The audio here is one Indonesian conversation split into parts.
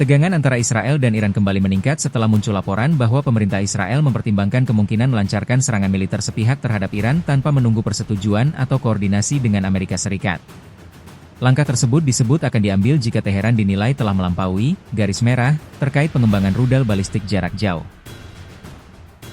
Ketegangan antara Israel dan Iran kembali meningkat setelah muncul laporan bahwa pemerintah Israel mempertimbangkan kemungkinan melancarkan serangan militer sepihak terhadap Iran tanpa menunggu persetujuan atau koordinasi dengan Amerika Serikat. Langkah tersebut disebut akan diambil jika Teheran dinilai telah melampaui garis merah terkait pengembangan rudal balistik jarak jauh.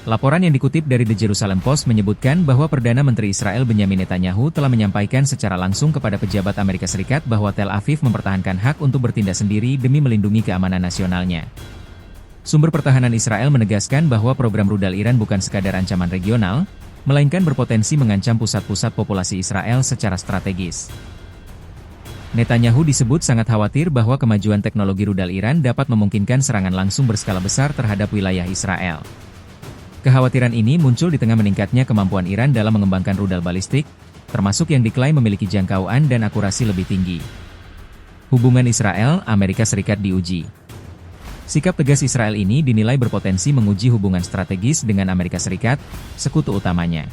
Laporan yang dikutip dari The Jerusalem Post menyebutkan bahwa Perdana Menteri Israel Benyamin Netanyahu telah menyampaikan secara langsung kepada pejabat Amerika Serikat bahwa Tel Aviv mempertahankan hak untuk bertindak sendiri demi melindungi keamanan nasionalnya. Sumber pertahanan Israel menegaskan bahwa program rudal Iran bukan sekadar ancaman regional, melainkan berpotensi mengancam pusat-pusat populasi Israel secara strategis. Netanyahu disebut sangat khawatir bahwa kemajuan teknologi rudal Iran dapat memungkinkan serangan langsung berskala besar terhadap wilayah Israel. Kekhawatiran ini muncul di tengah meningkatnya kemampuan Iran dalam mengembangkan rudal balistik, termasuk yang diklaim memiliki jangkauan dan akurasi lebih tinggi. Hubungan Israel-Amerika Serikat diuji. Sikap tegas Israel ini dinilai berpotensi menguji hubungan strategis dengan Amerika Serikat, sekutu utamanya.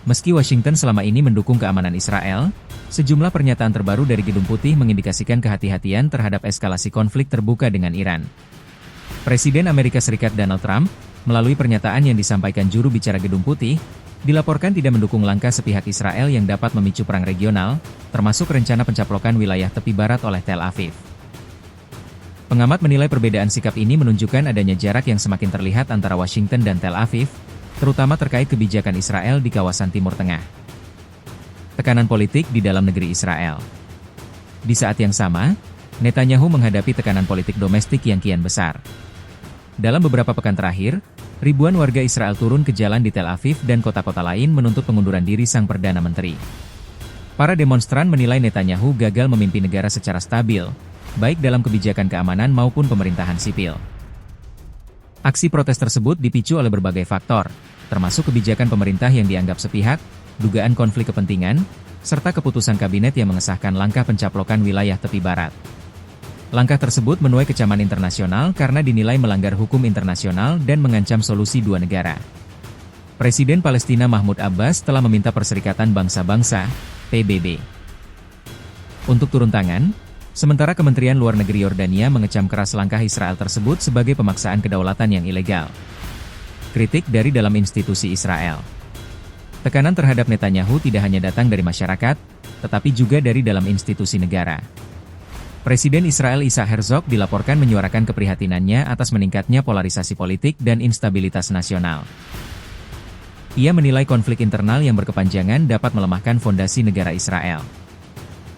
Meski Washington selama ini mendukung keamanan Israel, sejumlah pernyataan terbaru dari Gedung Putih mengindikasikan kehati-hatian terhadap eskalasi konflik terbuka dengan Iran. Presiden Amerika Serikat Donald Trump, melalui pernyataan yang disampaikan juru bicara Gedung Putih, dilaporkan tidak mendukung langkah sepihak Israel yang dapat memicu perang regional, termasuk rencana pencaplokan wilayah tepi barat oleh Tel Aviv. Pengamat menilai perbedaan sikap ini menunjukkan adanya jarak yang semakin terlihat antara Washington dan Tel Aviv, terutama terkait kebijakan Israel di kawasan Timur Tengah. Tekanan politik di dalam negeri Israel. Di saat yang sama, Netanyahu menghadapi tekanan politik domestik yang kian besar. Dalam beberapa pekan terakhir, ribuan warga Israel turun ke jalan di Tel Aviv dan kota-kota lain menuntut pengunduran diri sang Perdana Menteri. Para demonstran menilai Netanyahu gagal memimpin negara secara stabil, baik dalam kebijakan keamanan maupun pemerintahan sipil. Aksi protes tersebut dipicu oleh berbagai faktor, termasuk kebijakan pemerintah yang dianggap sepihak, dugaan konflik kepentingan, serta keputusan kabinet yang mengesahkan langkah pencaplokan wilayah tepi barat. Langkah tersebut menuai kecaman internasional karena dinilai melanggar hukum internasional dan mengancam solusi dua negara. Presiden Palestina Mahmud Abbas telah meminta Perserikatan Bangsa-Bangsa, PBB, untuk turun tangan, sementara Kementerian Luar Negeri Yordania mengecam keras langkah Israel tersebut sebagai pemaksaan kedaulatan yang ilegal. Kritik dari dalam institusi Israel. Tekanan terhadap Netanyahu tidak hanya datang dari masyarakat, tetapi juga dari dalam institusi negara. Presiden Israel Isaac Herzog dilaporkan menyuarakan keprihatinannya atas meningkatnya polarisasi politik dan instabilitas nasional. Ia menilai konflik internal yang berkepanjangan dapat melemahkan fondasi negara Israel.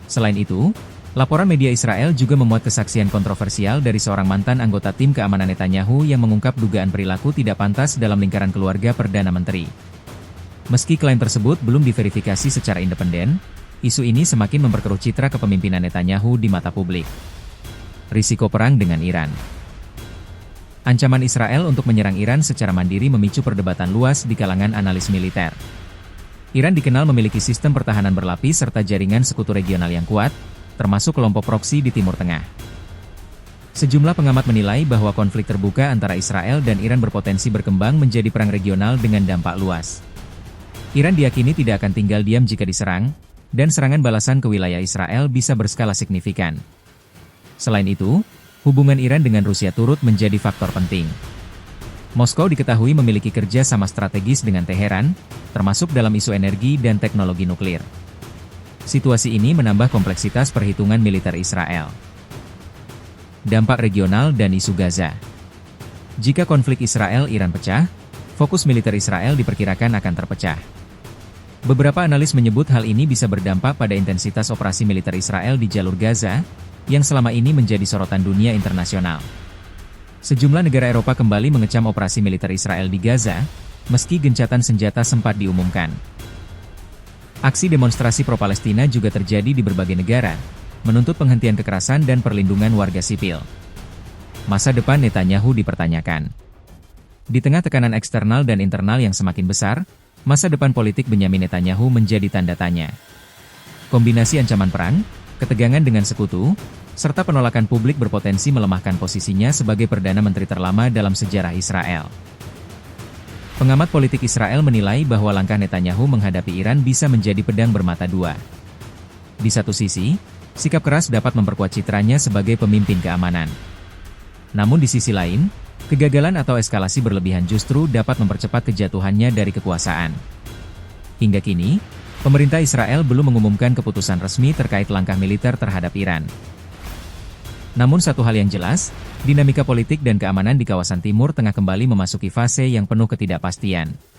Selain itu, laporan media Israel juga memuat kesaksian kontroversial dari seorang mantan anggota tim keamanan Netanyahu yang mengungkap dugaan perilaku tidak pantas dalam lingkaran keluarga Perdana Menteri. Meski klaim tersebut belum diverifikasi secara independen, isu ini semakin memperkeruh citra kepemimpinan Netanyahu di mata publik. Risiko perang dengan Iran. Ancaman Israel untuk menyerang Iran secara mandiri memicu perdebatan luas di kalangan analis militer. Iran dikenal memiliki sistem pertahanan berlapis serta jaringan sekutu regional yang kuat, termasuk kelompok proksi di Timur Tengah. Sejumlah pengamat menilai bahwa konflik terbuka antara Israel dan Iran berpotensi berkembang menjadi perang regional dengan dampak luas. Iran diyakini tidak akan tinggal diam jika diserang, dan serangan balasan ke wilayah Israel bisa berskala signifikan. Selain itu, hubungan Iran dengan Rusia turut menjadi faktor penting. Moskow diketahui memiliki kerja sama strategis dengan Teheran, termasuk dalam isu energi dan teknologi nuklir. Situasi ini menambah kompleksitas perhitungan militer Israel. Dampak regional dan isu Gaza. Jika konflik Israel-Iran pecah, fokus militer Israel diperkirakan akan terpecah. Beberapa analis menyebut hal ini bisa berdampak pada intensitas operasi militer Israel di jalur Gaza, yang selama ini menjadi sorotan dunia internasional. Sejumlah negara Eropa kembali mengecam operasi militer Israel di Gaza, meski gencatan senjata sempat diumumkan. Aksi demonstrasi pro-Palestina juga terjadi di berbagai negara, menuntut penghentian kekerasan dan perlindungan warga sipil. Masa depan Netanyahu dipertanyakan. Di tengah tekanan eksternal dan internal yang semakin besar, masa depan politik Benyamin Netanyahu menjadi tanda tanya. Kombinasi ancaman perang, ketegangan dengan sekutu, serta penolakan publik berpotensi melemahkan posisinya sebagai Perdana Menteri terlama dalam sejarah Israel. Pengamat politik Israel menilai bahwa langkah Netanyahu menghadapi Iran bisa menjadi pedang bermata dua. Di satu sisi, Sikap keras dapat memperkuat citranya sebagai pemimpin keamanan. Namun di sisi lain, kegagalan atau eskalasi berlebihan justru dapat mempercepat kejatuhannya dari kekuasaan. Hingga kini, pemerintah Israel belum mengumumkan keputusan resmi terkait langkah militer terhadap Iran. Namun satu hal yang jelas, dinamika politik dan keamanan di kawasan timur tengah kembali memasuki fase yang penuh ketidakpastian.